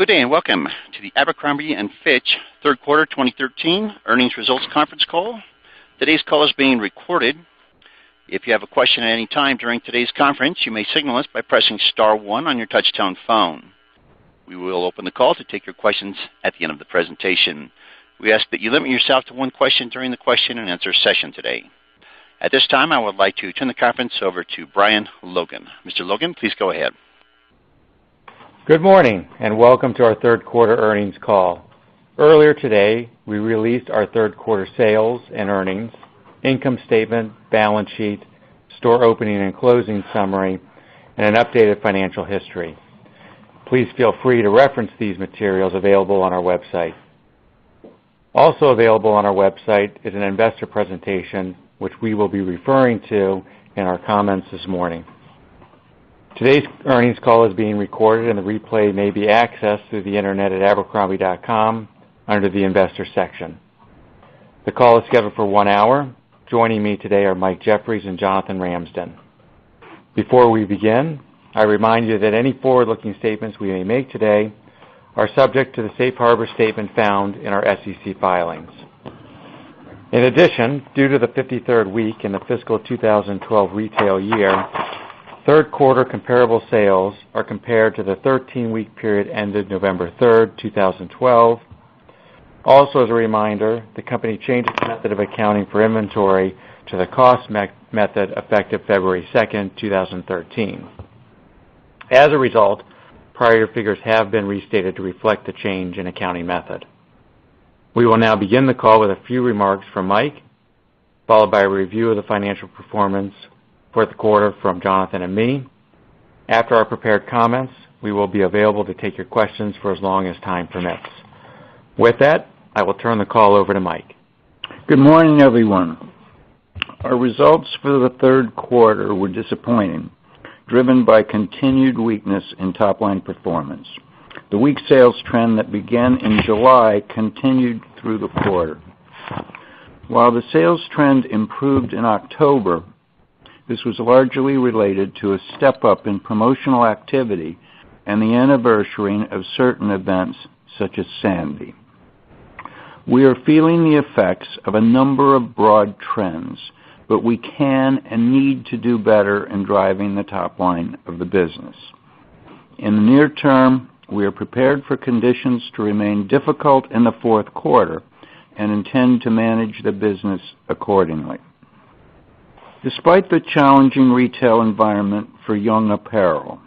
Good day and welcome to the Abercrombie & Fitch third quarter 2013 earnings results conference call. Today's call is being recorded. If you have a question at any time during today's conference, you may signal us by pressing star 1 on your touch-tone phone. We will open the call to take your questions at the end of the presentation. We ask that you limit yourself to one question during the question and answer session today. At this time, I would like to turn the conference over to Brian Logan. Mr. Logan, please go ahead. Good morning and welcome to our third quarter earnings call. Earlier today, we released our third quarter sales and earnings, income statement, balance sheet, store opening and closing summary, and an updated financial history. Please feel free to reference these materials available on our website. Also available on our website is an investor presentation which we will be referring to in our comments this morning. Today's earnings call is being recorded and the replay may be accessed through the internet at Abercrombie.com under the investor section. The call is scheduled for 1 hour. Joining me today are Mike Jeffries and Jonathan Ramsden. Before we begin, I remind you that any forward-looking statements we may make today are subject to the safe harbor statement found in our SEC filings. In addition, due to the 53rd week in the fiscal 2012 retail year, third quarter comparable sales are compared to the 13-week period ended November 3rd, 2012. Also as a reminder, the company changed its method of accounting for inventory to the cost method effective February 2nd, 2013. As a result, prior figures have been restated to reflect the change in accounting method. We will now begin the call with a few remarks from Mike, followed by a review of the financial performance for the quarter from Jonathan and me. After our prepared comments, we will be available to take your questions for as long as time permits. With that, I will turn the call over to Mike. Good morning, everyone. Our results for the third quarter were disappointing, driven by continued weakness in top-line performance. The weak sales trend that began in July continued through the quarter. While the sales trend improved in October, this was largely related to a step-up in promotional activity and the anniversarying of certain events such as Sandy. We are feeling the effects of a number of broad trends, but we can and need to do better in driving the top line of the business. In the near term, we are prepared for conditions to remain difficult in the fourth quarter and intend to manage the business accordingly. Despite the challenging retail environment for young apparel,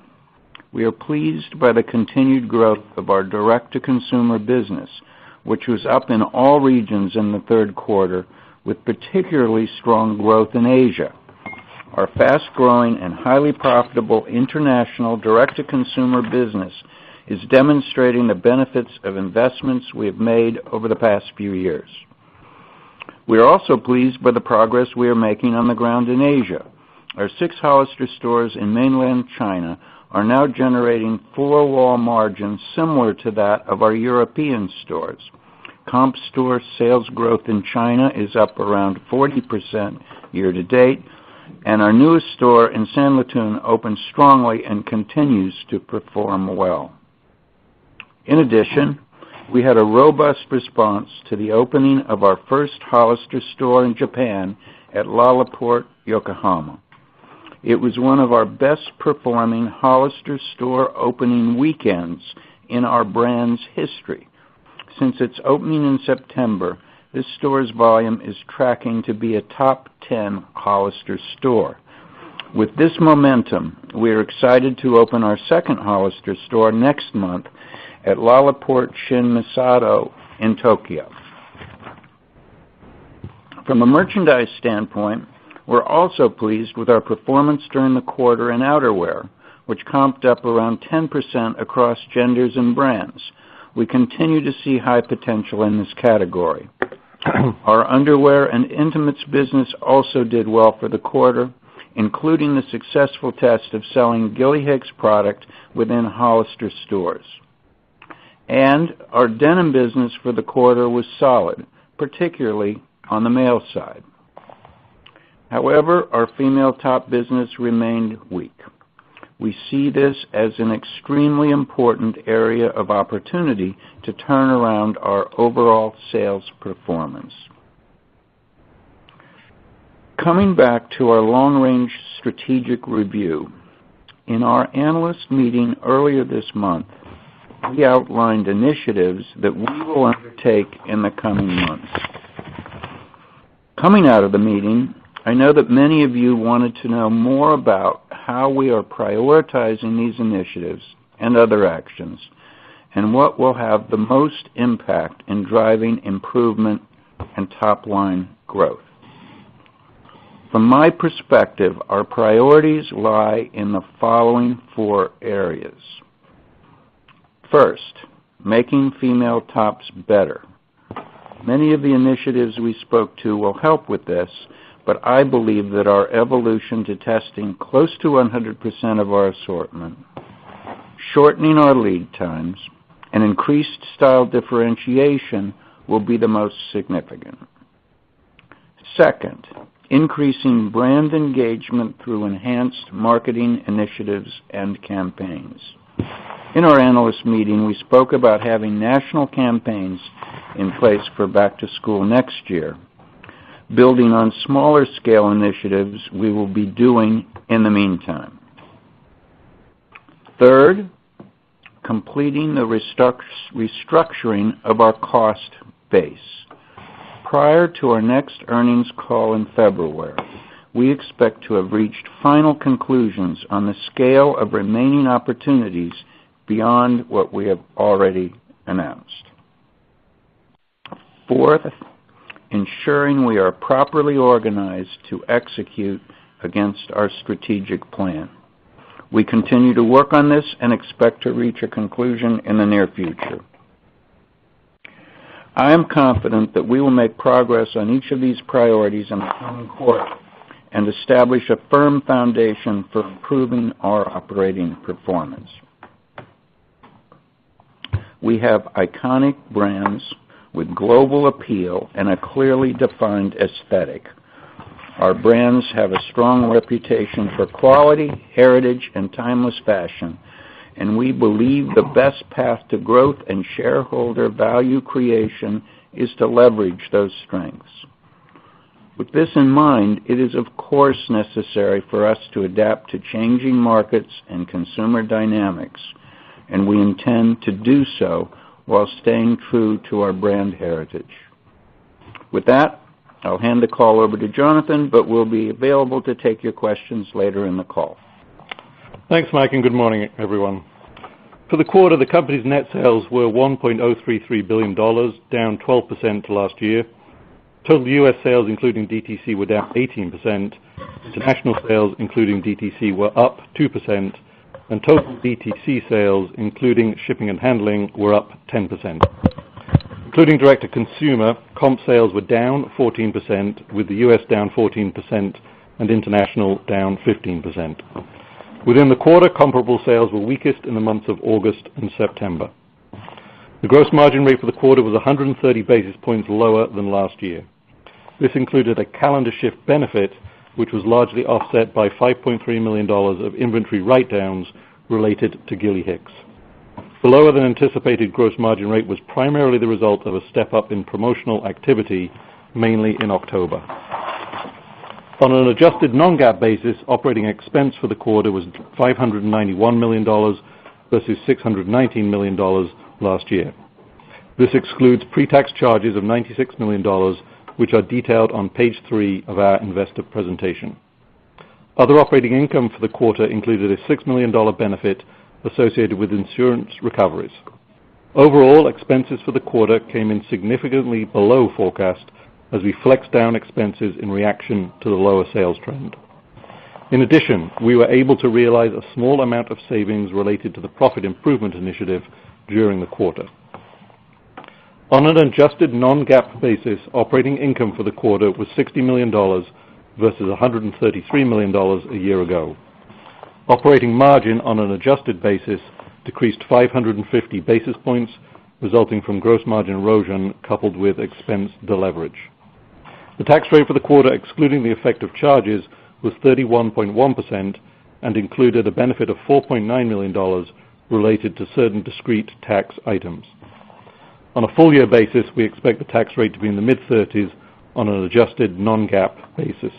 we are pleased by the continued growth of our direct-to-consumer business, which was up in all regions in the third quarter, with particularly strong growth in Asia. Our fast-growing and highly profitable international direct-to-consumer business is demonstrating the benefits of investments we have made over the past few years. We are also pleased by the progress we are making on the ground in Asia. Our 6 Hollister stores in mainland China are now generating 4-wall margins similar to that of our European stores. Comp store sales growth in China is up around 40% year-to-date, and our newest store in Sanlitun opened strongly and continues to perform well. In addition, we had a robust response to the opening of our first Hollister store in Japan at Lalaport, Yokohama. It was one of our best-performing Hollister store opening weekends in our brand's history. Since its opening in September, this store's volume is tracking to be a top 10 Hollister store. With this momentum, we are excited to open our second Hollister store next month at Lalaport Shin-Misato in Tokyo. From a merchandise standpoint, we're also pleased with our performance during the quarter in outerwear, which comped up around 10% across genders and brands. We continue to see high potential in this category. Our underwear and intimates business also did well for the quarter, including the successful test of selling Gilly Hicks product within Hollister stores. And our denim business for the quarter was solid, particularly on the male side. However, our female top business remained weak. We see this as an extremely important area of opportunity to turn around our overall sales performance. Coming back to our long-range strategic review, in our analyst meeting earlier this month, we outlined initiatives that we will undertake in the coming months. Coming out of the meeting, I know that many of you wanted to know more about how we are prioritizing these initiatives and other actions, and what will have the most impact in driving improvement and top-line growth. From my perspective, our priorities lie in the following 4 areas. First, making female tops better. Many of the initiatives we spoke to will help with this, but I believe that our evolution to testing close to 100% of our assortment, shortening our lead times, and increased style differentiation will be the most significant. Second, increasing brand engagement through enhanced marketing initiatives and campaigns. In our analyst meeting, we spoke about having national campaigns in place for back to school next year, building on smaller scale initiatives we will be doing in the meantime. Third, completing the restructuring of our cost base. Prior to our next earnings call in February, we expect to have reached final conclusions on the scale of remaining opportunities beyond what we have already announced. Fourth, ensuring we are properly organized to execute against our strategic plan. We continue to work on this and expect to reach a conclusion in the near future. I am confident that we will make progress on each of these priorities in the coming quarter and establish a firm foundation for improving our operating performance. We have iconic brands with global appeal and a clearly defined aesthetic. Our brands have a strong reputation for quality, heritage, and timeless fashion, and we believe the best path to growth and shareholder value creation is to leverage those strengths. With this in mind, it is of course necessary for us to adapt to changing markets and consumer dynamics, and we intend to do so while staying true to our brand heritage. With that, I'll hand the call over to Jonathan, but we'll be available to take your questions later in the call. Thanks, Mike, and good morning, everyone. For the quarter, the company's net sales were $1.033 billion, down 12% to last year. Total U.S. sales, including DTC, were down 18%. International sales, including DTC, were up 2%. And total DTC sales, including shipping and handling, were up 10%. Including direct-to-consumer, comp sales were down 14%, with the U.S. down 14% and international down 15%. Within the quarter, comparable sales were weakest in the months of August and September. The gross margin rate for the quarter was 130 basis points lower than last year. This included a calendar shift benefit, which was largely offset by $5.3 million of inventory write-downs related to Gilly Hicks. The lower than anticipated gross margin rate was primarily the result of a step-up in promotional activity, mainly in October. On an adjusted non-GAAP basis, operating expense for the quarter was $591 million versus $619 million last year. This excludes pre-tax charges of $96 million, which are detailed on page 3 of our investor presentation. Other operating income for the quarter included a $6 million benefit associated with insurance recoveries. Overall, expenses for the quarter came in significantly below forecast as we flexed down expenses in reaction to the lower sales trend. In addition, we were able to realize a small amount of savings related to the Profit Improvement Initiative during the quarter. On an adjusted non-GAAP basis, operating income for the quarter was $60 million versus $133 million a year ago. Operating margin on an adjusted basis decreased 550 basis points, resulting from gross margin erosion coupled with expense deleverage. The tax rate for the quarter, excluding the effect of charges, was 31.1%, and included a benefit of $4.9 million related to certain discrete tax items. On a full-year basis, we expect the tax rate to be in the mid-30s on an adjusted non-GAAP basis.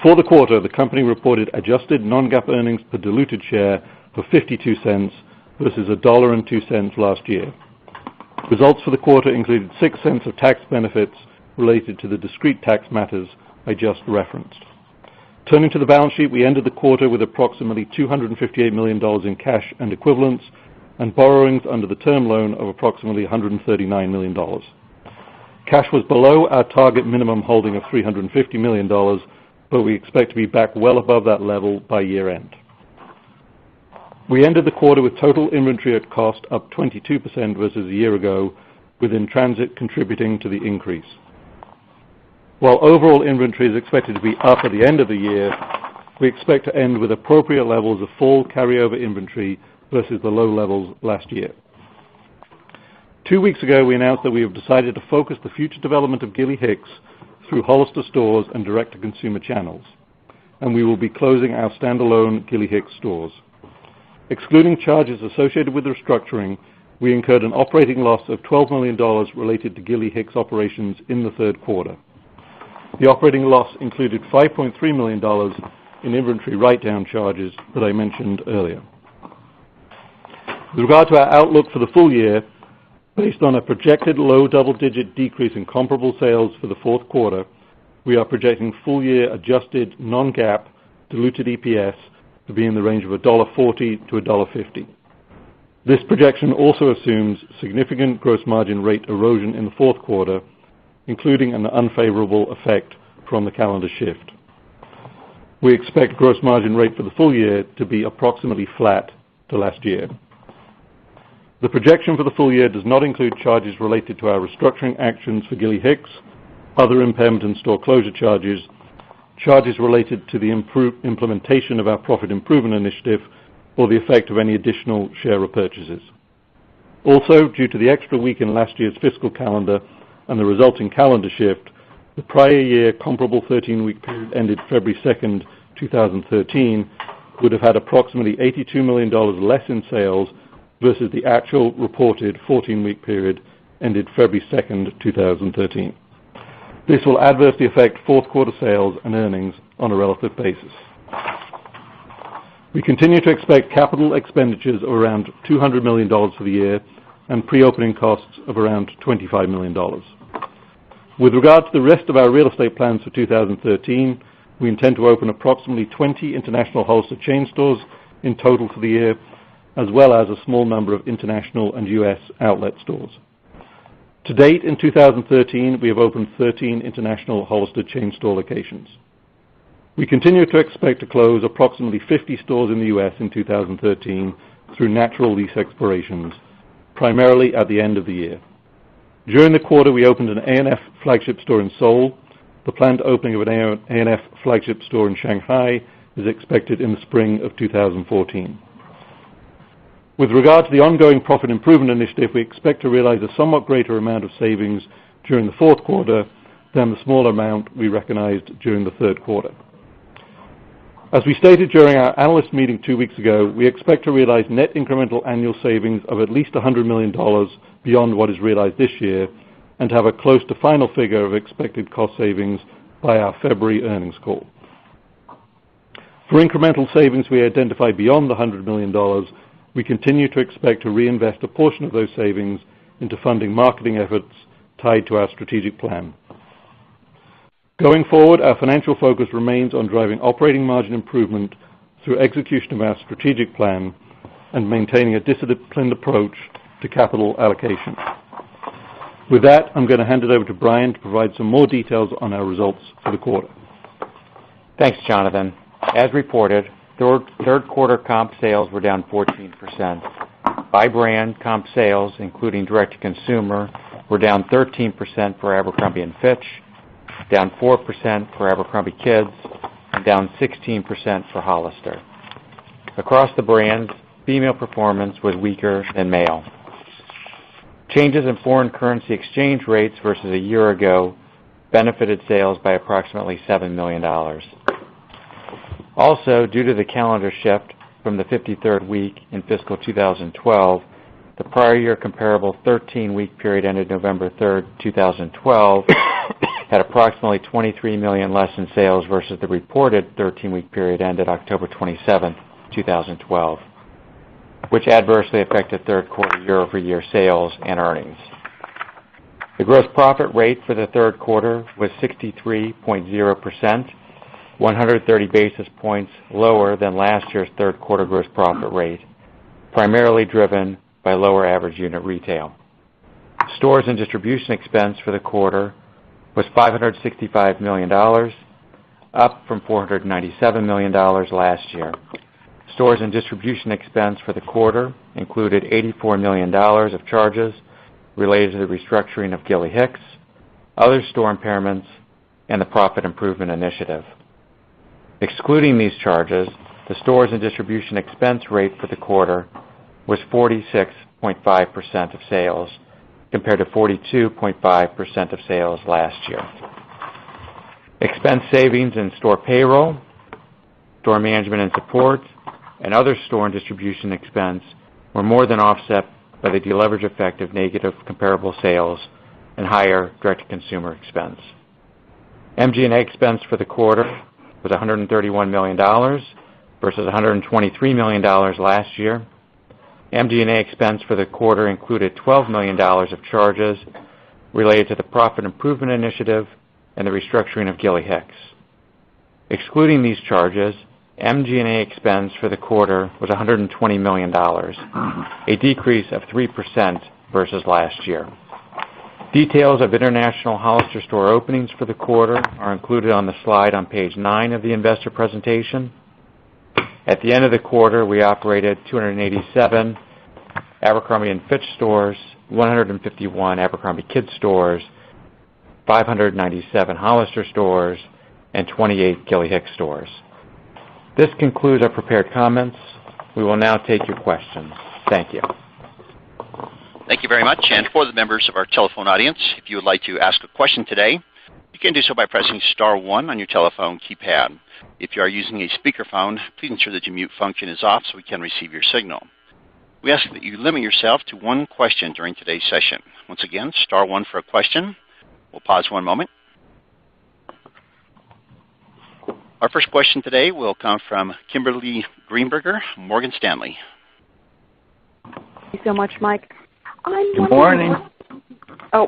For the quarter, the company reported adjusted non-GAAP earnings per diluted share of 52 cents versus $1.02 last year. Results for the quarter included 6 cents of tax benefits related to the discrete tax matters I just referenced. Turning to the balance sheet, we ended the quarter with approximately $258 million in cash and equivalents and borrowings under the term loan of approximately $139 million. Cash was below our target minimum holding of $350 million, but we expect to be back well above that level by year end. We ended the quarter with total inventory at cost up 22% versus a year ago, with in transit contributing to the increase. While overall inventory is expected to be up at the end of the year, we expect to end with appropriate levels of fall carryover inventory versus the low levels last year. 2 weeks ago, we announced that we have decided to focus the future development of Gilly Hicks through Hollister stores and direct-to-consumer channels, and we will be closing our standalone Gilly Hicks stores. Excluding charges associated with the restructuring, we incurred an operating loss of $12 million related to Gilly Hicks operations in the third quarter. The operating loss included $5.3 million in inventory write-down charges that I mentioned earlier. With regard to our outlook for the full year, based on a projected low double-digit decrease in comparable sales for the fourth quarter, we are projecting full-year adjusted non-GAAP diluted EPS to be in the range of $1.40 to $1.50. This projection also assumes significant gross margin rate erosion in the fourth quarter, including an unfavorable effect from the calendar shift. We expect gross margin rate for the full year to be approximately flat to last year. The projection for the full year does not include charges related to our restructuring actions for Gilly Hicks, other impairment and store closure charges, charges related to the implementation of our profit improvement initiative, or the effect of any additional share repurchases. Also, due to the extra week in last year's fiscal calendar and the resulting calendar shift, the prior year comparable 13-week period ended February 2nd, 2013, would have had approximately $82 million less in sales versus the actual reported 14-week period ended February 2nd, 2013. This will adversely affect fourth quarter sales and earnings on a relative basis. We continue to expect capital expenditures of around $200 million for the year and pre-opening costs of around $25 million. With regard to the rest of our real estate plans for 2013, we intend to open approximately 20 international Hollister chain stores in total for the year, as well as a small number of international and U.S. outlet stores. To date, in 2013, we have opened 13 international Hollister chain store locations. We continue to expect to close approximately 50 stores in the U.S. in 2013 through natural lease expirations, primarily at the end of the year. During the quarter, we opened an A&F flagship store in Seoul. The planned opening of an A&F flagship store in Shanghai is expected in the spring of 2014. With regard to the ongoing profit improvement initiative, we expect to realize a somewhat greater amount of savings during the fourth quarter than the smaller amount we recognized during the third quarter. As we stated during our analyst meeting 2 weeks ago, we expect to realize net incremental annual savings of at least $100 million beyond what is realized this year, and have a close to final figure of expected cost savings by our February earnings call. For incremental savings we identify beyond the $100 million, we continue to expect to reinvest a portion of those savings into funding marketing efforts tied to our strategic plan. Going forward, our financial focus remains on driving operating margin improvement through execution of our strategic plan and maintaining a disciplined approach to capital allocation. With that, I'm going to hand it over to Brian to provide some more details on our results for the quarter. Thanks, Jonathan. As reported, third quarter comp sales were down 14%. By brand, comp sales, including direct-to-consumer, were down 13% for Abercrombie & Fitch, down 4% for Abercrombie Kids, and down 16% for Hollister. Across the brands, female performance was weaker than male. Changes in foreign currency exchange rates versus a year ago benefited sales by approximately $7 million. Also, due to the calendar shift from the 53rd week in fiscal 2012, the prior year comparable 13-week period ended November 3rd, 2012, had approximately $23 million less in sales versus the reported 13-week period ended October 27th, 2012, which adversely affected third quarter year-over-year sales and earnings. The gross profit rate for the third quarter was 63.0%, 130 basis points lower than last year's third quarter gross profit rate, primarily driven by lower average unit retail. Stores and distribution expense for the quarter was $565 million, up from $497 million last year. Stores and distribution expense for the quarter included $84 million of charges related to the restructuring of Gilly Hicks, other store impairments, and the Profit Improvement Initiative. Excluding these charges, the stores and distribution expense rate for the quarter was 46.5% of sales, compared to 42.5% of sales last year. Expense savings in store payroll, store management and support, and other store and distribution expense were more than offset by the deleverage effect of negative comparable sales and higher direct-to-consumer expense. MG&A expense for the quarter was $131 million versus $123 million last year. MG&A expense for the quarter included $12 million of charges related to the Profit Improvement Initiative and the restructuring of Gilly Hicks. Excluding these charges, MG&A expense for the quarter was $120 million, a decrease of 3% versus last year. Details of international Hollister store openings for the quarter are included on the slide on page 9 of the investor presentation. At the end of the quarter, we operated 287 Abercrombie & Fitch stores, 151 Abercrombie Kids stores, 597 Hollister stores, and 28 Gilly Hicks stores. This concludes our prepared comments. We will now take your questions. Thank you. Thank you very much. And for the members of our telephone audience, if you would like to ask a question today, you can do so by pressing star 1 on your telephone keypad. If you are using a speakerphone, please ensure that your mute function is off so we can receive your signal. We ask that you limit yourself to one question during today's session. Once again, star 1 for a question. We'll pause one moment. Our first question today will come from Kimberly Greenberger, Morgan Stanley. Thank you so much, Mike. Good morning. Oh,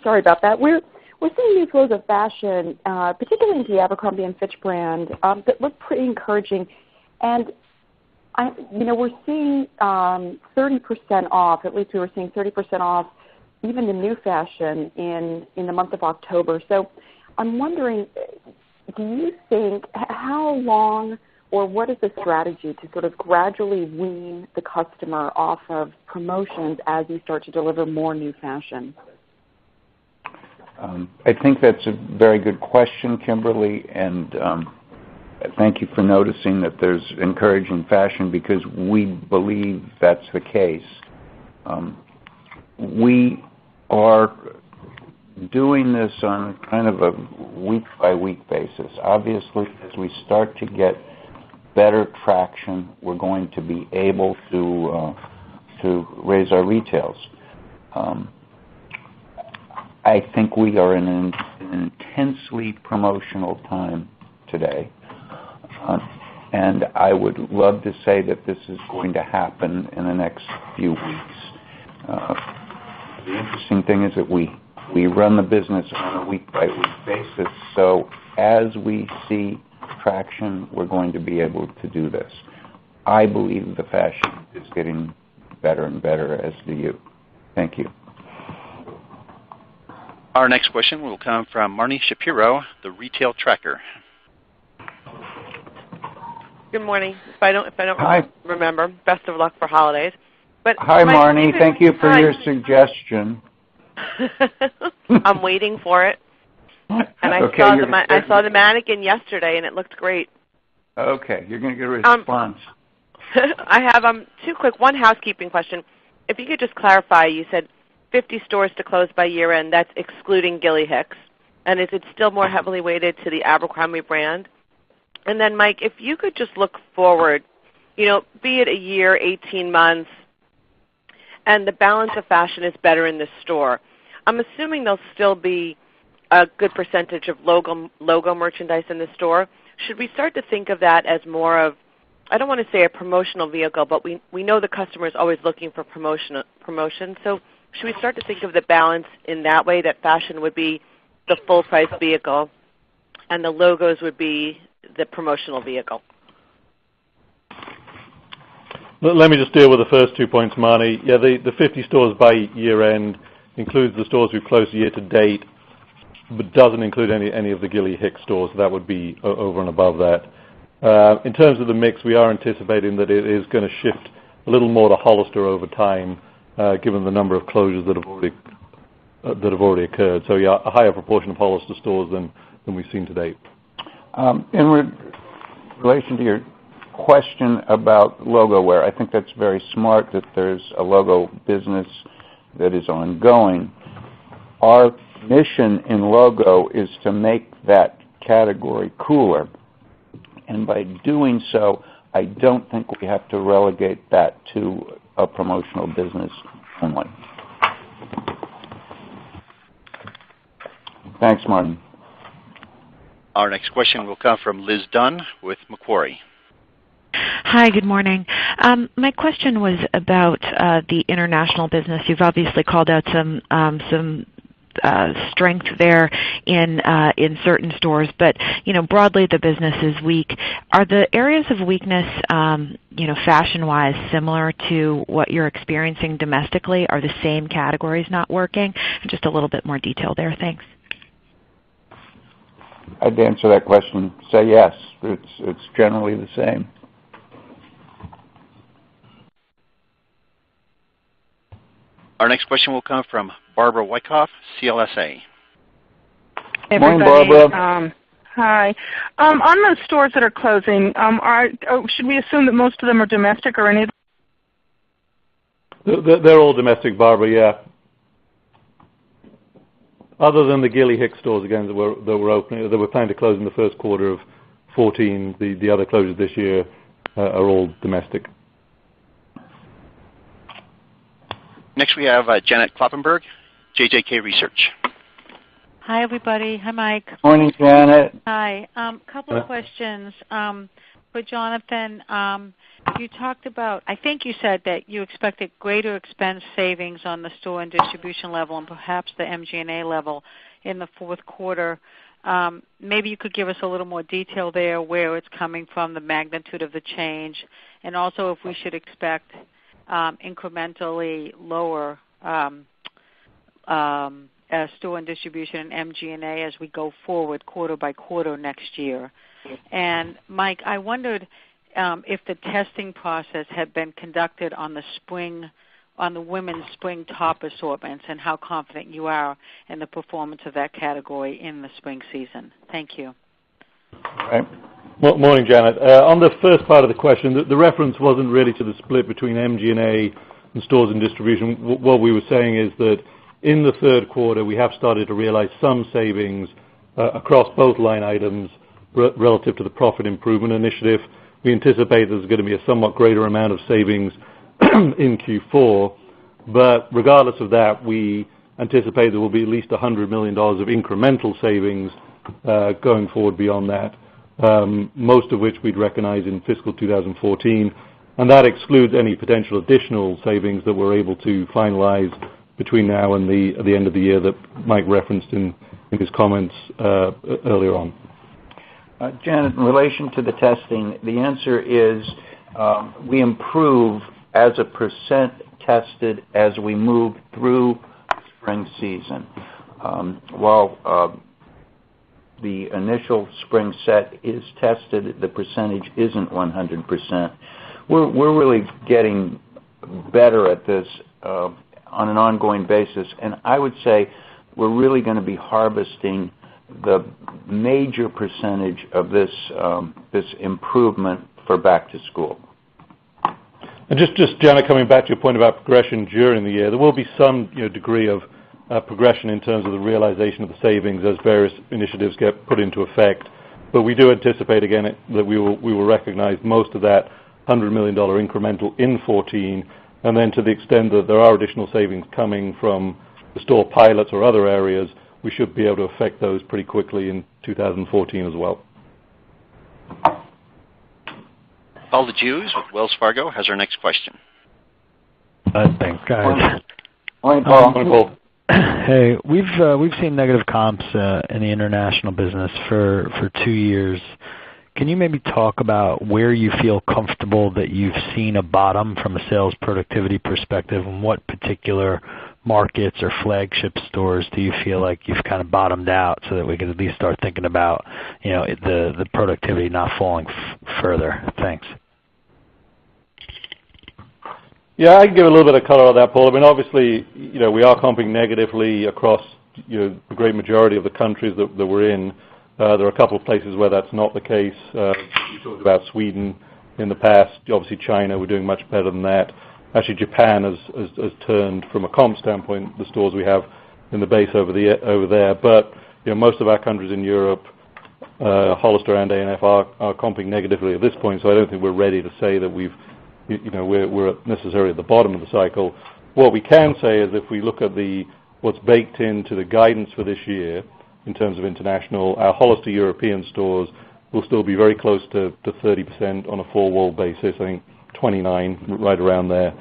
sorry about that. We're seeing new flows of fashion, particularly into the Abercrombie & Fitch brand, that look pretty encouraging. And we're seeing 30% off. At least we were seeing 30% off, even the new fashion in the month of October. So I'm wondering, do you think how long or what is the strategy to sort of gradually wean the customer off of promotions as you start to deliver more new fashion? I think that's a very good question, Kimberly, and thank you for noticing that there's encouraging fashion because we believe that's the case. We are doing this on kind of a week-by-week basis. Obviously, as we start to get better traction, we're going to be able to raise our retails. I think we are in an intensely promotional time today, and I would love to say that this is going to happen in the next few weeks. The interesting thing is that we run the business on a week-by-week basis, so as we see traction, we're going to be able to do this. I believe the fashion is getting better and better, as do you. Thank you. Our next question will come from Marni Shapiro, the Retail Tracker. Good morning. If I don't remember, best of luck for holidays. But hi, Marni. Thank you for your suggestion. I'm waiting for it. And I saw the mannequin yesterday, and it looked great. Okay, you're going to get a response. I have two quick, one housekeeping question. If you could just clarify, you said 50 stores to close by year-end. That's excluding Gilly Hicks. And is it still more heavily weighted to the Abercrombie brand? And then, Mike, if you could just look forward, be it a year, 18 months, and the balance of fashion is better in the store, I'm assuming there'll still be a good percentage of logo merchandise in the store. Should we start to think of that as more of, I don't want to say a promotional vehicle, but we know the customer is always looking for promotion. So should we start to think of the balance in that way, that fashion would be the full price vehicle and the logos would be the promotional vehicle? Let me just deal with the first 2 points, Marnie. Yeah, the 50 stores by year end includes the stores we've closed year to date, but doesn't include any of the Gilly Hicks stores. That would be over and above that. In terms of the mix, we are anticipating that it is going to shift a little more to Hollister over time, given the number of closures that have already occurred. So yeah, a higher proportion of Hollister stores than we've seen to date. In relation to your question about logo wear, I think that's very smart that there's a logo business that is ongoing. Our mission in logo is to make that category cooler. And by doing so, I don't think we have to relegate that to a promotional business only. Thanks, Martin. Our next question will come from Liz Dunn with Macquarie. Hi, good morning. My question was about the international business. You've obviously called out some strength there in certain stores, but broadly the business is weak. Are the areas of weakness, fashion-wise, similar to what you're experiencing domestically? Are the same categories not working? Just a little bit more detail there. Thanks. I'd answer that question. Say yes. It's generally the same. Our next question will come from Barbara Wyckoff, CLSA. Hey, morning, Barbara. Hi. On those stores that are closing, should we assume that most of them are domestic or any? They're all domestic, Barbara. Yeah. Other than the Gilly Hicks stores again that were opening, that were planned to close in the first quarter of 2014, the other closures this year are all domestic. Next we have Janet Kloppenberg, JJK Research. Hi, everybody. Hi, Mike. Morning, Janet. Hi. Couple of questions. For Jonathan, you talked about, I think you said that you expected greater expense savings on the store and distribution level and perhaps the MG&A level in the fourth quarter. Maybe you could give us a little more detail there, where it's coming from, the magnitude of the change, and also if we should expect incrementally lower store and distribution and MG&A as we go forward quarter by quarter next year. And Mike, I wondered if the testing process had been conducted on the women's spring top assortments and how confident you are in the performance of that category in the spring season. Thank you. Right. Well, morning, Janet. On the first part of the question, the reference wasn't really to the split between MG&A and stores and distribution. What we were saying is that in the third quarter, we have started to realize some savings across both line items relative to the profit improvement initiative. We anticipate there's going to be a somewhat greater amount of savings in Q4, but regardless of that, we anticipate there will be at least $100 million of incremental savings going forward beyond that, most of which we'd recognize in fiscal 2014, and that excludes any potential additional savings that we're able to finalize between now and the end of the year that Mike referenced in his comments earlier on. Janet, in relation to the testing, the answer is we improve as a percent tested as we move through spring season. While the initial spring set is tested, the percentage isn't 100%. We're really getting better at this on an ongoing basis, and I would say we're really going to be harvesting the major percentage of this improvement for back to school. And just Janet, coming back to your point about progression during the year, there will be some degree of progression in terms of the realization of the savings as various initiatives get put into effect. But we do anticipate, again, that we will recognize most of that $100 million incremental in 14, and then to the extent that there are additional savings coming from the store pilots or other areas, we should be able to affect those pretty quickly in 2014 as well. Paul DeJews with Wells Fargo has our next question. Thanks, guys. Morning, Paul. Morning, Paul. Hey, we've seen negative comps in the international business for 2 years. Can you maybe talk about where you feel comfortable that you've seen a bottom from a sales productivity perspective, and what particular markets or flagship stores do you feel like you've kind of bottomed out, so that we can at least start thinking about, the productivity not falling further? Thanks. Yeah, I can give a little bit of color on that, Paul. I mean, obviously, we are comping negatively across the great majority of the countries that we're in. There are a couple of places where that's not the case. We talked about Sweden in the past. Obviously, China, we're doing much better than that. Actually, Japan has turned from a comp standpoint, the stores we have in the base over there. But most of our countries in Europe, Hollister and A&F are comping negatively at this point. So I don't think we're ready to say that we're necessarily at the bottom of the cycle. What we can say is if we look at what's baked into the guidance for this year in terms of international, our Hollister European stores will still be very close to 30% on a four-wall basis. I think 29, right around there.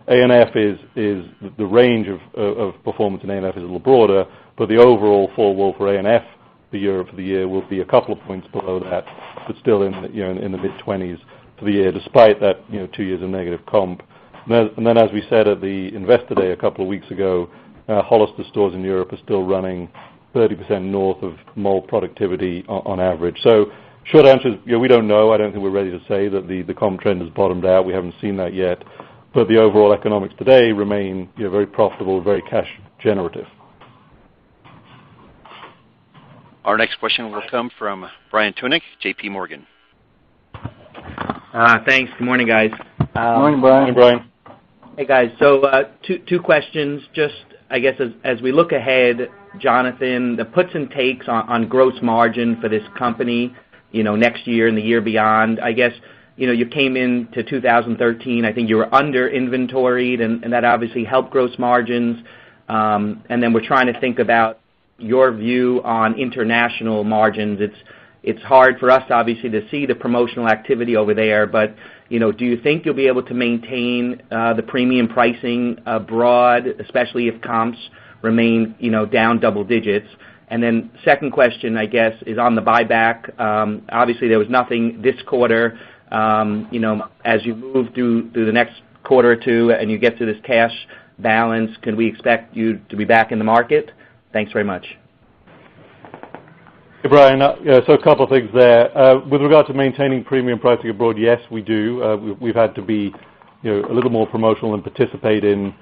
A&F is the range of performance in A&F is a little broader, but the overall four-wall for A&F for Europe for the year will be a couple of points below that, but still in the mid-20s for the year, despite that 2 years of negative comp. And then, as we said at the Investor Day a couple of weeks ago, Hollister stores in Europe are still running 30% north of mall productivity on average. So short answer is, we don't know. I don't think we're ready to say that the comp trend has bottomed out. We haven't seen that yet. But the overall economics today remain very profitable, very cash generative. Our next question will come from Brian Tunick, J.P. Morgan. Thanks. Good morning, guys. Morning, Brian. Hey, Brian. Hey, guys. So two questions. Just, I guess, as we look ahead, Jonathan, the puts and takes on gross margin for this company, next year and the year beyond. I guess, you came into 2013, I think you were under inventoried, and that obviously helped gross margins. And then we're trying to think about your view on international margins. It's hard for us, obviously, to see the promotional activity over there, but, do you think you'll be able to maintain the premium pricing abroad, especially if comps remain, down double digits? And then second question, I guess, is on the buyback. Obviously, there was nothing this quarter. As you move through the next quarter or two and you get to this cash balance, can we expect you to be back in the market? Thanks very much. Hey, Brian. So a couple of things there. With regard to maintaining premium pricing abroad, yes, we do. We've had to be a little more promotional and participate in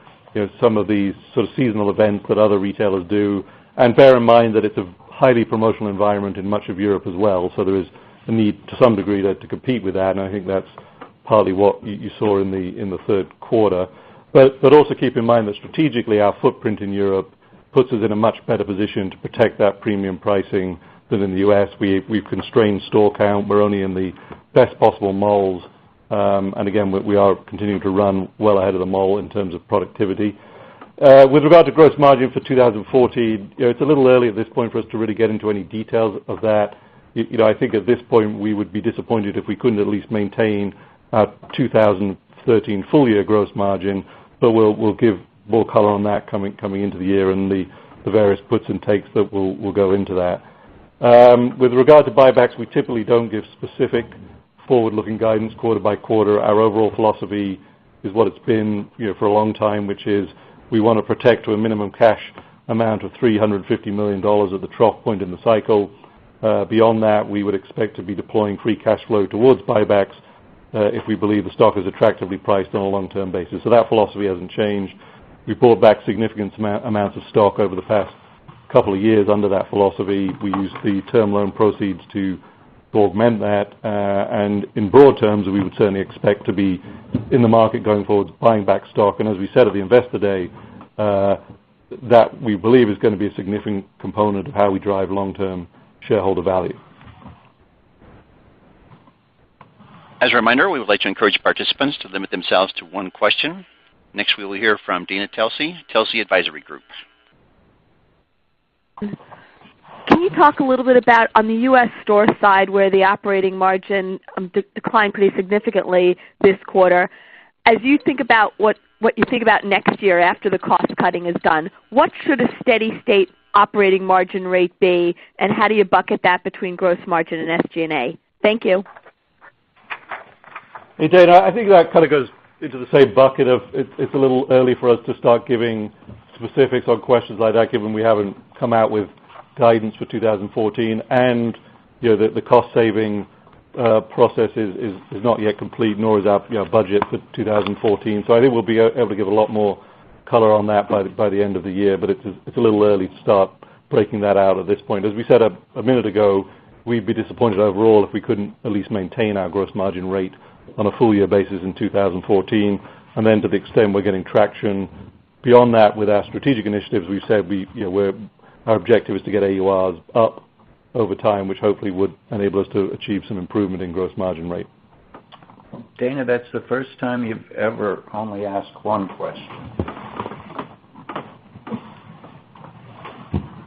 some of these sort of seasonal events that other retailers do. And bear in mind that it's a highly promotional environment in much of Europe as well, so there is a need to some degree to compete with that, and I think that's partly what you saw in the third quarter. But also keep in mind that strategically our footprint in Europe puts us in a much better position to protect that premium pricing than in the U.S. We've constrained store count. We're only in the best possible malls, and again, we are continuing to run well ahead of the mall in terms of productivity. With regard to gross margin for 2014, it's a little early at this point for us to really get into any details of that. I think at this point we would be disappointed if we couldn't at least maintain our 2013 full-year gross margin, but we'll give more color on that coming into the year and the various puts and takes that will go into that. With regard to buybacks, we typically don't give specific forward-looking guidance quarter by quarter. Our overall philosophy is what it's been for a long time, which is we want to protect to a minimum cash amount of $350 million at the trough point in the cycle. Beyond that, we would expect to be deploying free cash flow towards buybacks if we believe the stock is attractively priced on a long-term basis. So that philosophy hasn't changed. We bought back significant amounts of stock over the past couple of years under that philosophy. We used the term loan proceeds to augment that, and in broad terms, we would certainly expect to be in the market going forward, buying back stock. And as we said at the Investor Day, that we believe is going to be a significant component of how we drive long-term shareholder value. As a reminder, we would like to encourage participants to limit themselves to one question. Next, we will hear from Dana Telsey, Telsey Advisory Group. Can you talk a little bit about on the U.S. store side where the operating margin declined pretty significantly this quarter? As you think about what you think about next year after the cost cutting is done, what should a steady state operating margin rate be, and how do you bucket that between gross margin and SG&A? Thank you. Hey, Dana, I think that kind of goes into the same bucket of it's a little early for us to start giving specifics on questions like that, given we haven't come out with guidance for 2014, and the cost saving process is not yet complete, nor is our budget for 2014. So I think we'll be able to give a lot more color on that by the end of the year, but it's a little early to start breaking that out at this point. As we said a minute ago, we'd be disappointed overall if we couldn't at least maintain our gross margin rate on a full year basis in 2014, and then to the extent we're getting traction beyond that with our strategic initiatives, we've said our objective is to get AURs up over time, which hopefully would enable us to achieve some improvement in gross margin rate. Dana, that's the first time you've ever only asked one question.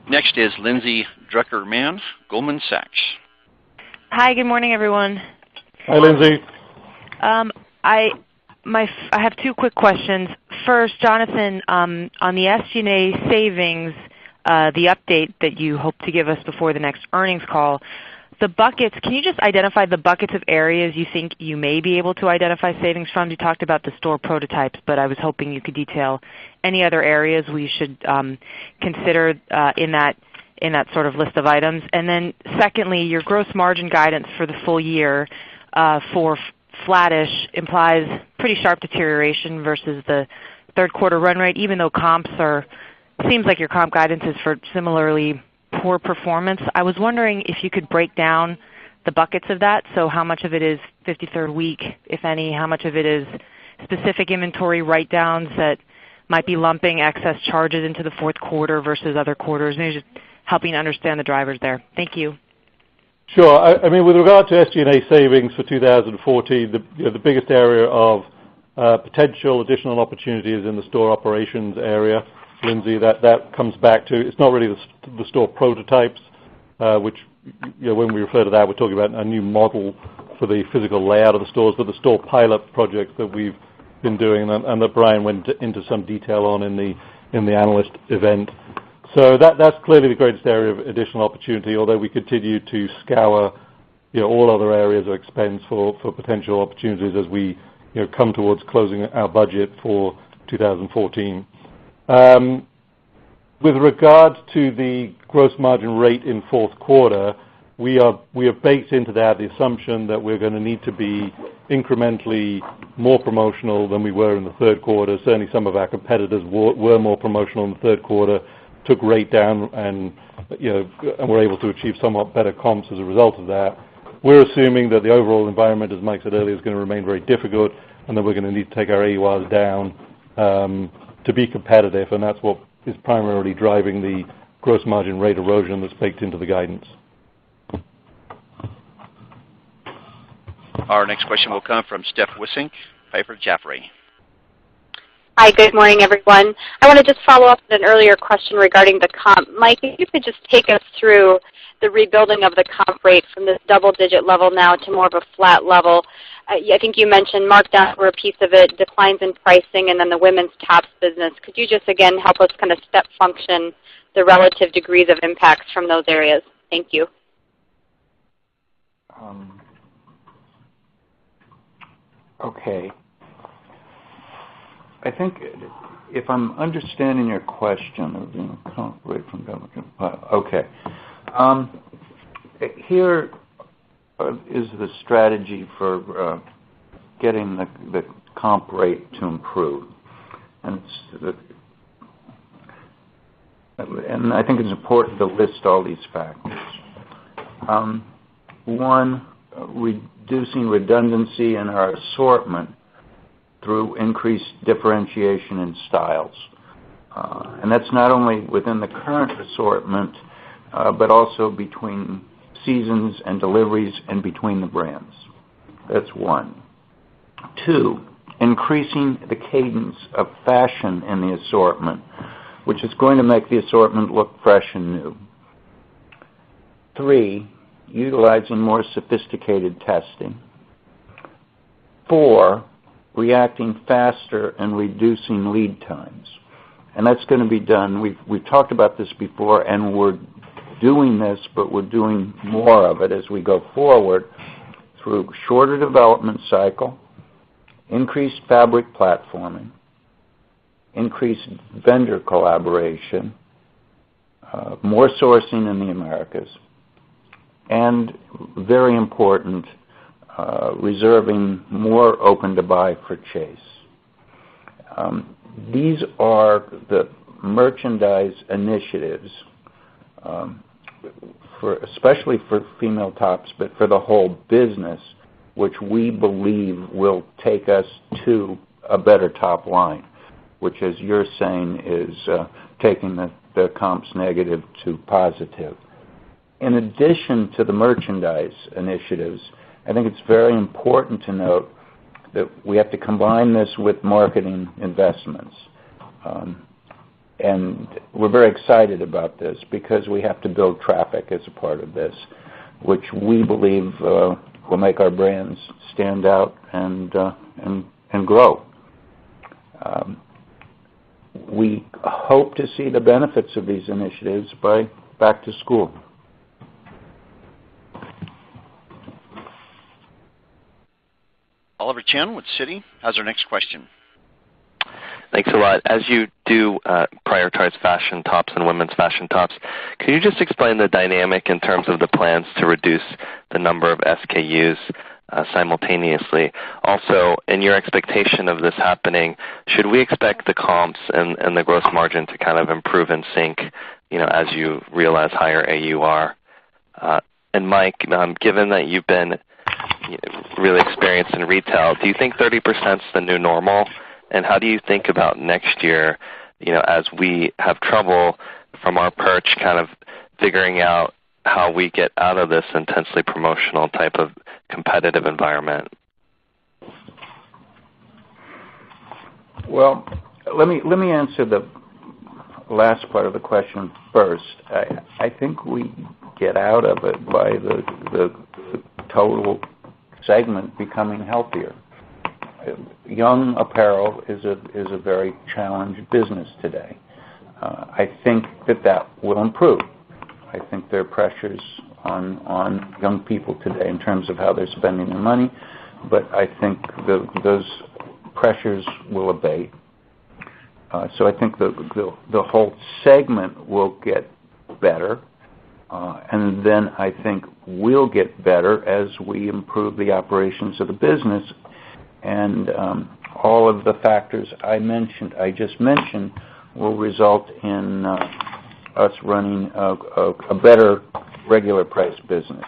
Next is Lindsay Drucker-Mann, Goldman Sachs. Hi, good morning, everyone. Hi, Lindsay. I have two quick questions. First, Jonathan, on the SG&A savings, the update that you hope to give us before the next earnings call, the buckets, can you just identify the buckets of areas you think you may be able to identify savings from? You talked about the store prototypes, but I was hoping you could detail any other areas we should consider in that sort of list of items. And then secondly, your gross margin guidance for the full year for flattish implies pretty sharp deterioration versus the third quarter run rate, even though seems like your comp guidance is for similarly poor performance. I was wondering if you could break down the buckets of that. So how much of it is 53rd week, if any? How much of it is specific inventory write-downs that might be lumping excess charges into the fourth quarter versus other quarters? Maybe just helping understand the drivers there. Thank you. Sure. I mean, with regard to SG&A savings for 2014, the biggest area of potential additional opportunity is in the store operations area. Lindsay, that comes back to, it's not really the store prototypes, which when we refer to that, we're talking about a new model for the physical layout of the stores, but the store pilot projects that we've been doing and that Brian went into some detail on in the analyst event. So that's clearly the greatest area of additional opportunity, although we continue to scour all other areas of expense for potential opportunities as we come towards closing our budget for 2014. With regard to the gross margin rate in fourth quarter, we have baked into that the assumption that we're going to need to be incrementally more promotional than we were in the third quarter. Certainly some of our competitors were more promotional in the third quarter, took rate down, and were able to achieve somewhat better comps as a result of that. We're assuming that the overall environment, as Mike said earlier, is going to remain very difficult, and that we're going to need to take our AURs down to be competitive, and that's what is primarily driving the gross margin rate erosion that's baked into the guidance. Our next question will come from Steph Wissink, Piper Jaffray. Hi, good morning, everyone. I want to just follow up on an earlier question regarding the comp. Mike, if you could just take us through the rebuilding of the comp rate from this double-digit level now to more of a flat level. I think you mentioned markdowns were a piece of it, declines in pricing, and then the women's tops business. Could you just, again, help us kind of step function the relative degrees of impacts from those areas? Thank you. Okay. I think if I'm understanding your question, comp rate from government. Okay. Here is the strategy for getting the comp rate to improve. And I think it's important to list all these factors. One, reducing redundancy in our assortment through increased differentiation in styles. And that's not only within the current assortment, but also between seasons and deliveries and between the brands. That's one. Two, increasing the cadence of fashion in the assortment, which is going to make the assortment look fresh and new. Three, utilizing more sophisticated testing. Four, reacting faster and reducing lead times. And that's going to be done. We've talked about this before, and we're doing this, but we're doing more of it as we go forward through shorter development cycle, increased fabric platforming, increased vendor collaboration, more sourcing in the Americas, and very important, reserving more open-to-buy for chase. These are the merchandise initiatives, especially for female tops, but for the whole business, which we believe will take us to a better top line, which, as you're saying, is taking the comps negative to positive. In addition to the merchandise initiatives, I think it's very important to note that we have to combine this with marketing investments. And we're very excited about this because we have to build traffic as a part of this, which we believe will make our brands stand out and grow. We hope to see the benefits of these initiatives by back to school. Oliver Chen with Citi has our next question. Thanks a lot. As you do prioritize fashion tops and women's fashion tops, can you just explain the dynamic in terms of the plans to reduce the number of SKUs simultaneously? Also, in your expectation of this happening, should we expect the comps and the gross margin to kind of improve in sync, as you realize higher AUR? And Mike, given that you've been really experienced in retail, do you think 30% is the new normal? And how do you think about next year, as we have trouble from our perch kind of figuring out how we get out of this intensely promotional type of competitive environment? Well, let me answer the last part of the question first. I think we get out of it by the total segment becoming healthier. Young apparel is a very challenged business today. I think that will improve. I think there are pressures on young people today in terms of how they're spending their money, but I think those pressures will abate. So I think the whole segment will get better, and then I think we'll get better as we improve the operations of the business. And all of the factors I just mentioned will result in us running a better regular price business.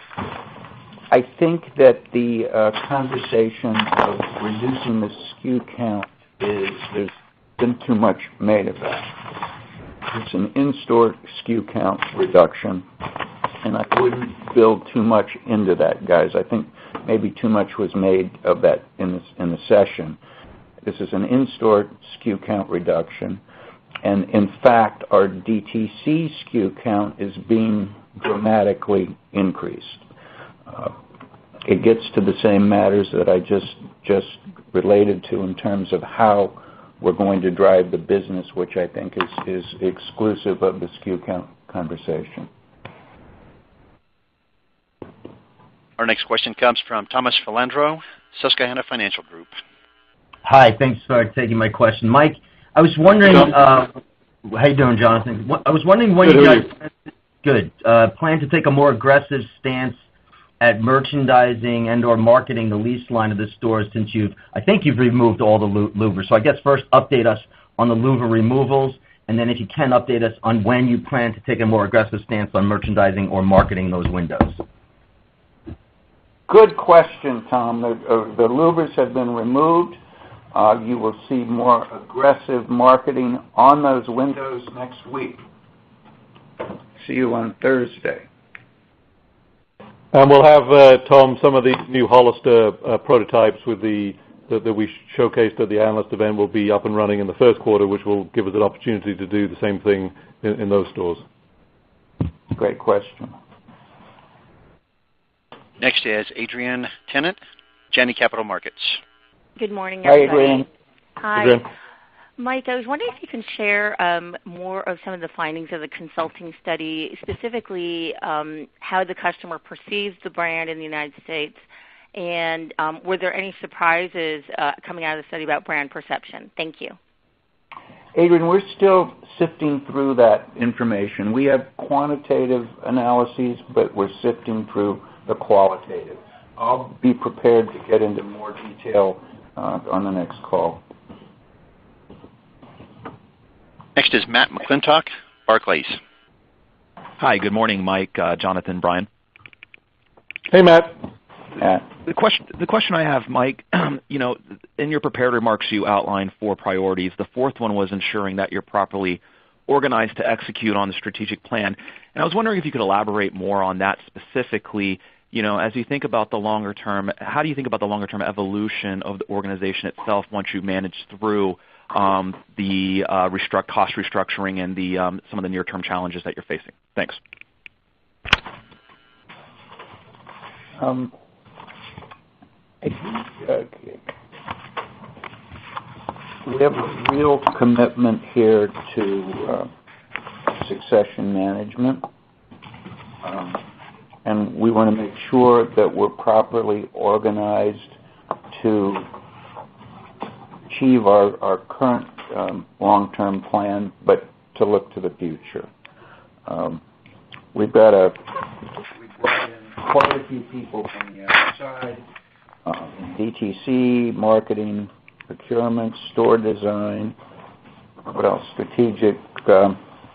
I think that the conversation of reducing the SKU count there's been too much made of that. It's an in-store SKU count reduction, and I wouldn't build too much into that, guys. I think maybe too much was made of that in the session. This is an in-store SKU count reduction, and in fact, our DTC SKU count is being dramatically increased. It gets to the same matters that I just related to in terms of how we're going to drive the business, which I think is exclusive of the SKU count conversation. Our next question comes from Thomas Philandro, Susquehanna Financial Group. Hi, thanks for taking my question. Mike, I was wondering, how you doing, Jonathan? I was wondering when you guys plan to take a more aggressive stance at merchandising and or marketing the lease line of the stores, since I think you've removed all the louvers. So I guess first update us on the louver removals, and then if you can update us on when you plan to take a more aggressive stance on merchandising or marketing those windows. Good question, Tom. The louvers have been removed. You will see more aggressive marketing on those windows next week. See you on Thursday. And we'll have, Tom, some of the new Hollister prototypes with that we showcased at the analyst event will be up and running in the first quarter, which will give us an opportunity to do the same thing in those stores. Great question. Next is Adrienne Tennant, Janney Capital Markets. Good morning, Hi, everybody. Adrienne. Hi. Adrienne. Mike, I was wondering if you can share more of some of the findings of the consulting study, specifically how the customer perceives the brand in the United States, and were there any surprises coming out of the study about brand perception? Thank you. Adrienne, we're still sifting through that information. We have quantitative analyses, but we're sifting through the qualitative. I'll be prepared to get into more detail on the next call. Next is Matt McClintock, Barclays. Hi, good morning, Mike, Jonathan, Brian. Hey, Matt. The question I have, Mike, in your prepared remarks, you outlined 4 priorities. The 4th one was ensuring that you're properly organized to execute on the strategic plan. And I was wondering if you could elaborate more on that specifically. As you think about the longer term, how do you think about the longer term evolution of the organization itself once you manage through the cost restructuring and some of the near-term challenges that you're facing? Thanks. We have a real commitment here to succession management, and we want to make sure that we're properly organized to achieve our current long-term plan, but to look to the future. We've brought in quite a few people from the outside, DTC, marketing, procurement, store design, what else? Strategic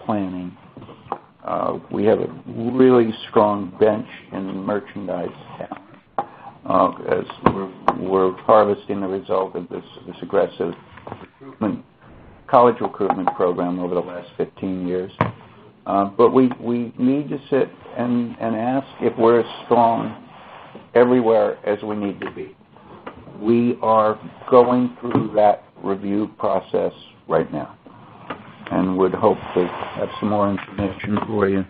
planning. We have a really strong bench in merchandise talent as we're harvesting the result of this aggressive college recruitment program over the last 15 years. But we need to sit and ask if we're as strong everywhere as we need to be. We are going through that review process right now and would hope to have some more information for you.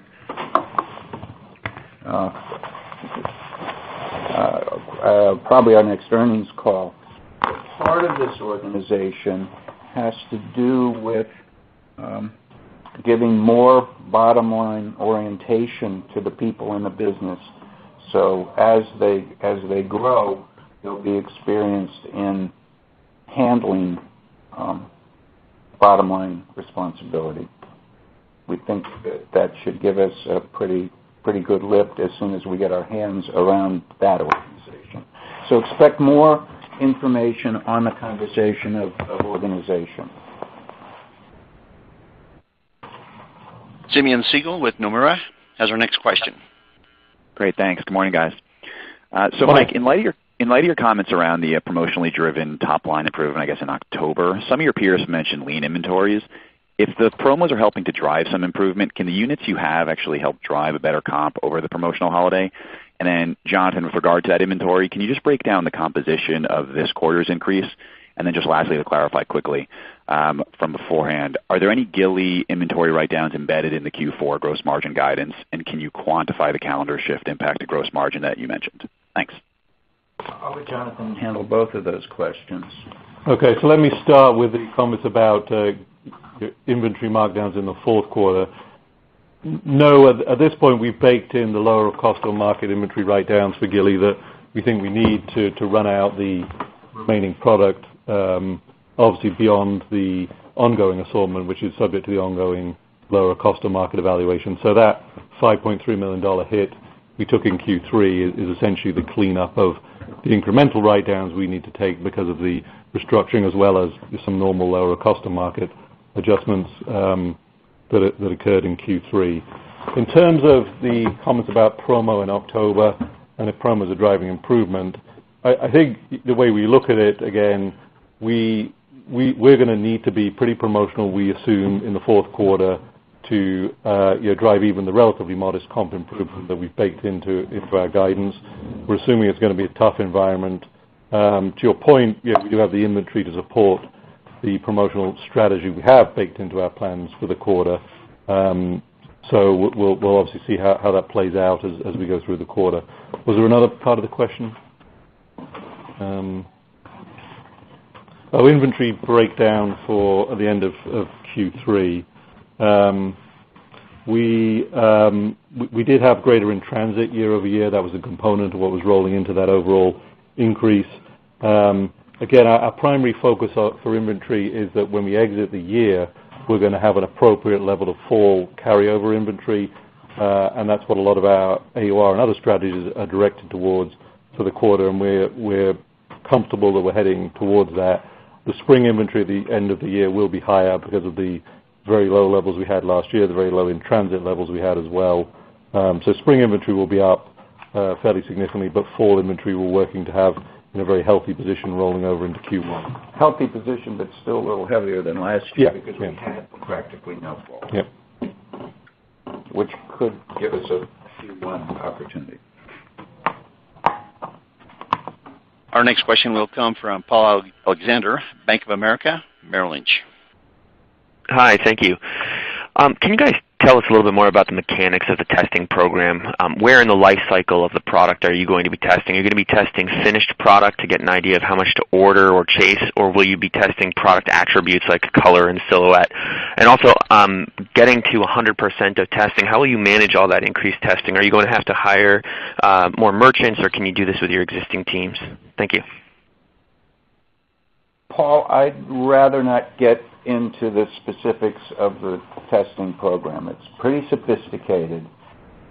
Probably our next earnings call. Part of this organization has to do with giving more bottom line orientation to the people in the business. So as they grow, they'll be experienced in handling bottom line responsibility. We think that should give us a pretty good lift as soon as we get our hands around that organization. So expect more information on the conversation of organization. Simeon Siegel with Nomura has our next question. Great, thanks. Good morning, guys. So, Mike, in light of your comments around the promotionally driven top-line improvement, I guess, in October, some of your peers mentioned lean inventories. If the promos are helping to drive some improvement, can the units you have actually help drive a better comp over the promotional holiday? And then, Jonathan, with regard to that inventory, can you just break down the composition of this quarter's increase? And then just lastly, to clarify quickly from beforehand, are there any Gilly inventory write-downs embedded in the Q4 gross margin guidance? And can you quantify the calendar shift impact to gross margin that you mentioned? Thanks. I'll let Jonathan handle both of those questions. Okay, so let me start with the comments about inventory markdowns in the fourth quarter. No, at this point we've baked in the lower of cost or market inventory write-downs for Gilly that we think we need to run out the remaining product, obviously beyond the ongoing assortment, which is subject to the ongoing lower cost or market evaluation. So that $5.3 million hit we took in Q3 is essentially the cleanup of the incremental write-downs we need to take because of the restructuring, as well as some normal lower cost or market adjustments that occurred in Q3. In terms of the comments about promo in October and if promos are driving improvement, I think the way we look at it, again, we're going to need to be pretty promotional, we assume, in the fourth quarter to drive even the relatively modest comp improvement that we've baked into our guidance. We're assuming it's going to be a tough environment. To your point, we do have the inventory to support the promotional strategy we have baked into our plans for the quarter. So we'll obviously see how that plays out as we go through the quarter. Was there another part of the question? Inventory breakdown for the end of Q3. We did have greater in transit year over year. That was a component of what was rolling into that overall increase. Again, our primary focus for inventory is that when we exit the year, we're going to have an appropriate level of fall carryover inventory, and that's what a lot of our AUR and other strategies are directed towards for the quarter, and we're comfortable that we're heading towards that. The spring inventory at the end of the year will be higher because of the very low levels we had last year, the very low in transit levels we had as well. So spring inventory will be up fairly significantly, but fall inventory we're working to have in a very healthy position rolling over into Q1. Healthy position, but still a little heavier than last year because we had practically no fall. Yep. Which could give us a Q1 opportunity. Our next question will come from Paul Alexander, Bank of America, Merrill Lynch. Hi, thank you. Can you guys tell us a little bit more about the mechanics of the testing program? Where in the life cycle of the product are you going to be testing? Are you going to be testing finished product to get an idea of how much to order or chase, or will you be testing product attributes like color and silhouette? And also, getting to 100% of testing, how will you manage all that increased testing? Are you going to have to hire more merchants, or can you do this with your existing teams? Thank you. Paul, I'd rather not get into the specifics of the testing program. It's pretty sophisticated,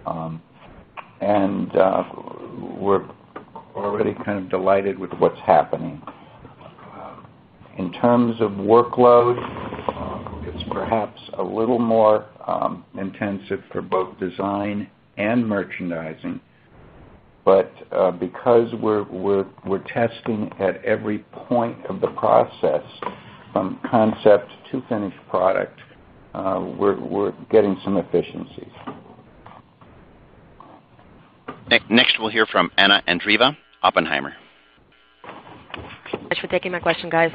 and we're already kind of delighted with what's happening. In terms of workload, it's perhaps a little more intensive for both design and merchandising, but because we're testing at every point of the process, from concept to finished product, we're getting some efficiencies. Next, we'll hear from Anna Andreeva, Oppenheimer. Thanks for taking my question, guys.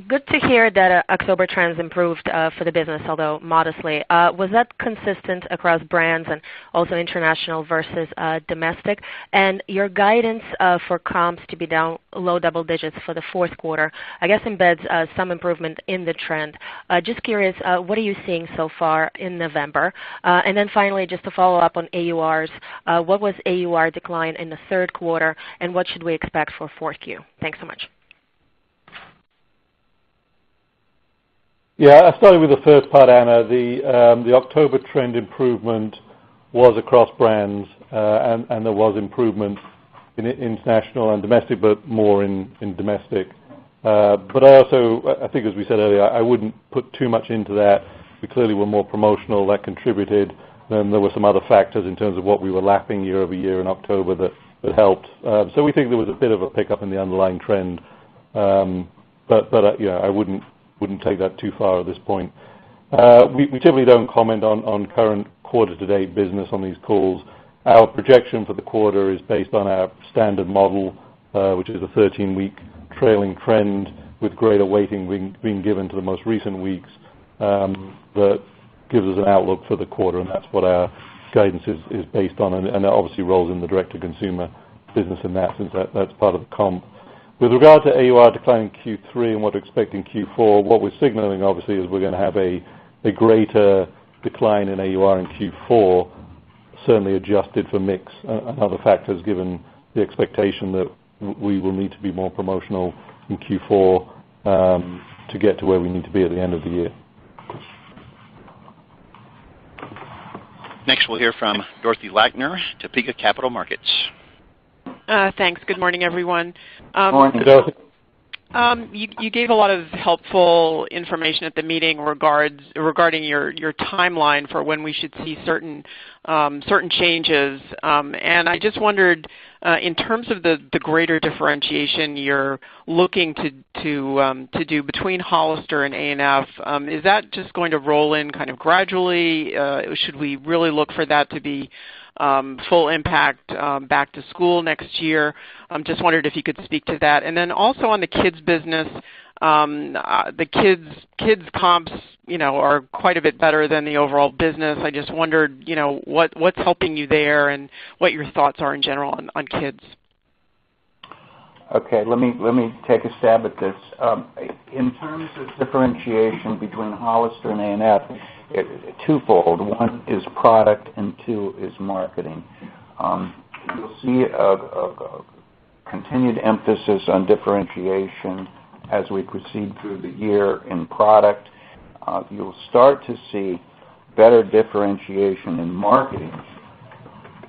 Good to hear that October trends improved for the business, although modestly. Was that consistent across brands and also international versus domestic? And your guidance for comps to be down low double digits for the fourth quarter, I guess embeds some improvement in the trend. Just curious, what are you seeing so far in November? And then finally, just to follow up on AURs, what was AUR decline in the third quarter, and what should we expect for 4Q? Thanks so much. Yeah, I started with the first part, Anna. The October trend improvement was across brands, and there was improvement in international and domestic, but more in domestic. But I think as we said earlier, I wouldn't put too much into that. We clearly were more promotional. That contributed. Then there were some other factors in terms of what we were lapping year over year in October that helped. So we think there was a bit of a pickup in the underlying trend. But I wouldn't take that too far at this point. We typically don't comment on current quarter-to-date business on these calls. Our projection for the quarter is based on our standard model, which is a 13-week trailing trend with greater weighting being given to the most recent weeks that gives us an outlook for the quarter, and that's what our guidance is based on, and that obviously rolls in the direct-to-consumer business in that since that's part of the comp. With regard to AUR decline in Q3 and what to expect in Q4, what we're signaling obviously is we're going to have a greater decline in AUR in Q4, certainly adjusted for mix and other factors given the expectation that we will need to be more promotional in Q4 to get to where we need to be at the end of the year. Next we'll hear from Dorothy Lackner, Topeka Capital Markets. Thanks. Good morning, everyone. Morning, Dorothy. You gave a lot of helpful information at the meeting regarding your timeline for when we should see certain changes. And I just wondered, in terms of the greater differentiation you're looking to do between Hollister and A&F, is that just going to roll in kind of gradually? Should we really look for that to be full impact back to school next year? Just wondered if you could speak to that. And then also on the kids business, the kids comps, are quite a bit better than the overall business. I just wondered, what's helping you there and what your thoughts are in general on kids. Okay, let me take a stab at this. In terms of differentiation between Hollister and A&F, twofold. One is product, and two is marketing. You'll see a continued emphasis on differentiation as we proceed through the year in product. You'll start to see better differentiation in marketing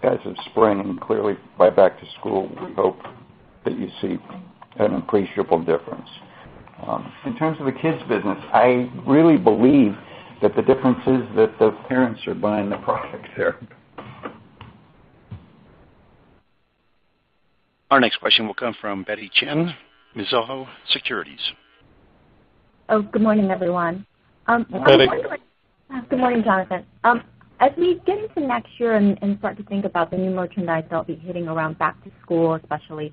as of spring, and clearly by back to school, we hope that you see an appreciable difference. In terms of the kids business, I really believe that the difference is that the parents are buying the product there. Our next question will come from Betty Chen, Mizuho Securities. Oh, good morning, everyone. Betty. Good morning, Jonathan. As we get into next year and start to think about the new merchandise that will be hitting around back to school especially,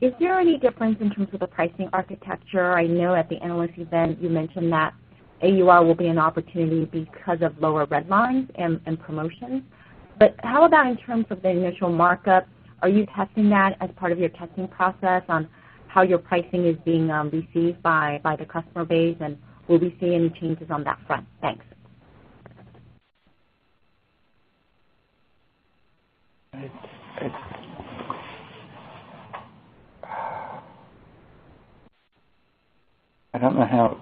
is there any difference in terms of the pricing architecture? I know at the analyst event you mentioned that AUR will be an opportunity because of lower red lines and promotions. But how about in terms of the initial markup? Are you testing that as part of your testing process on how your pricing is being received by the customer base, and will we see any changes on that front? Thanks. I don't know how.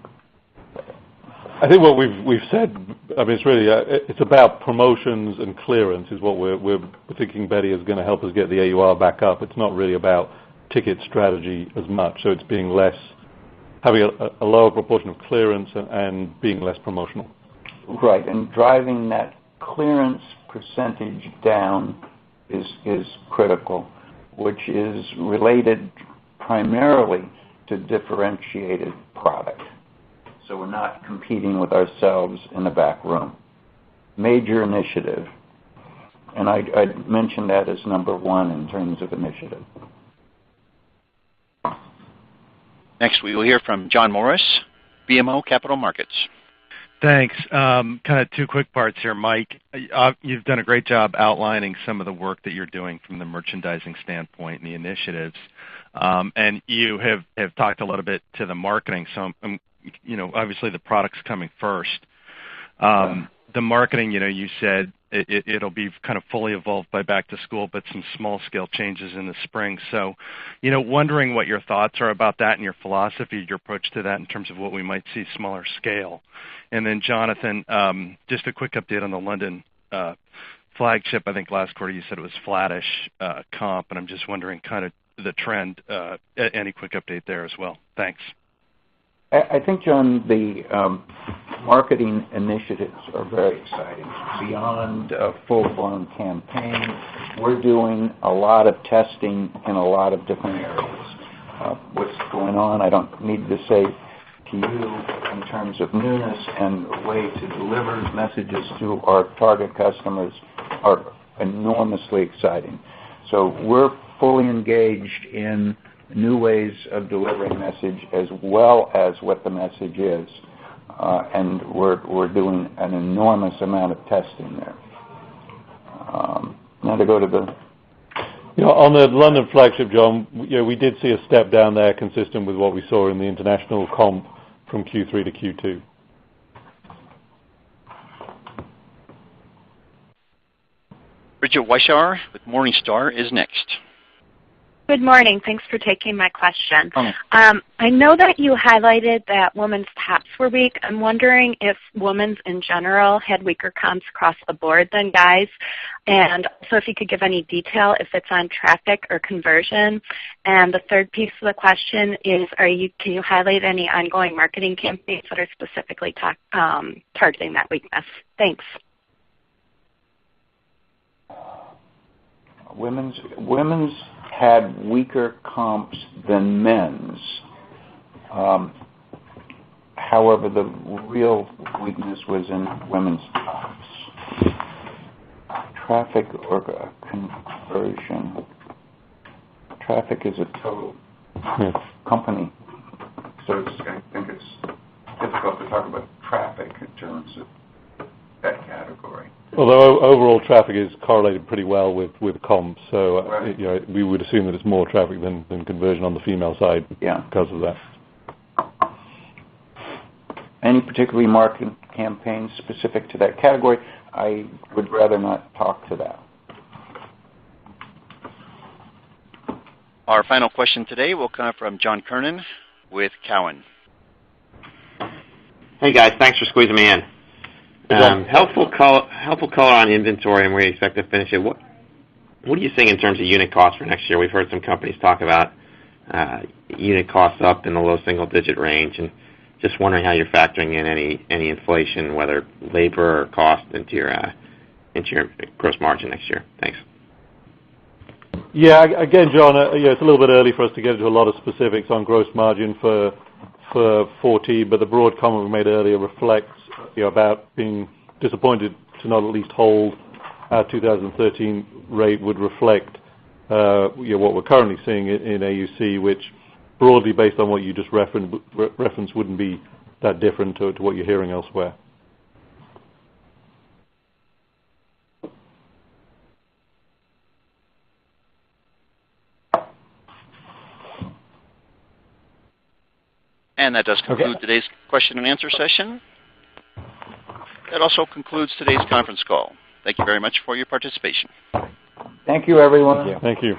I think what we've said, it's really it's about promotions and clearance is what we're thinking, Betty, is going to help us get the AUR back up. It's not really about ticket strategy as much, so it's being less, having a lower proportion of clearance and being less promotional. Right, and driving that clearance percentage down is critical, which is related primarily to differentiated product. So we're not competing with ourselves in the back room. Major initiative, and I'd mention that as number one in terms of initiative. Next, we will hear from John Morris, BMO Capital Markets. Thanks. Kind of two quick parts here, Mike. You've done a great job outlining some of the work that you're doing from the merchandising standpoint and the initiatives. And you have talked a little bit to the marketing. So, obviously the product's coming first. The marketing, you said it'll be kind of fully evolved by back to school, but some small scale changes in the spring. So, wondering what your thoughts are about that and your philosophy, your approach to that in terms of what we might see smaller scale. And then Jonathan, just a quick update on the London flagship. I think last quarter you said it was flattish comp, and I'm just wondering kind of the trend, any quick update there as well. Thanks. I think, John, the marketing initiatives are very exciting. Beyond a full-blown campaign, we're doing a lot of testing in a lot of different areas. What's going on, I don't need to say to you in terms of newness and way to deliver messages to our target customers are enormously exciting. So we're fully engaged in new ways of delivering message as well as what the message is. And we're doing an enormous amount of testing there. Now to go to the... on the London flagship, John, we did see a step down there consistent with what we saw in the international comp from Q3 to Q2. Bridget Weishauer with Morningstar is next. Good morning. Thanks for taking my question. Okay. I know that you highlighted that women's tops were weak. I'm wondering if women's in general had weaker comps across the board than guys, and also if you could give any detail if it's on traffic or conversion. And the third piece of the question is, can you highlight any ongoing marketing campaigns that are specifically targeting that weakness? Thanks. Women's had weaker comps than men's. However, the real weakness was in women's tops. Traffic or conversion. Traffic is a total company, so I think it's difficult to talk about traffic in terms of that category. Although overall traffic is correlated pretty well with comps, so right. We would assume that it's more traffic than conversion on the female side because of that. Any particularly marketing campaigns specific to that category? I would rather not talk to that. Our final question today will come from John Kernan with Cowen. Hey guys, thanks for squeezing me in. Helpful color on inventory and where you expect to finish it. What are you seeing in terms of unit costs for next year? We've heard some companies talk about unit costs up in the low single-digit range, and just wondering how you're factoring in any inflation, whether labor or cost, into your gross margin next year. Thanks. Yeah, again, John, it's a little bit early for us to get into a lot of specifics on gross margin for 4T, but the broad comment we made earlier reflects about being disappointed to not at least hold our 2013 rate would reflect what we're currently seeing in AUC, which broadly based on what you just referenced wouldn't be that different to what you're hearing elsewhere. And that does conclude today's question and answer session. That also concludes today's conference call. Thank you very much for your participation. Thank you, everyone. Thank you.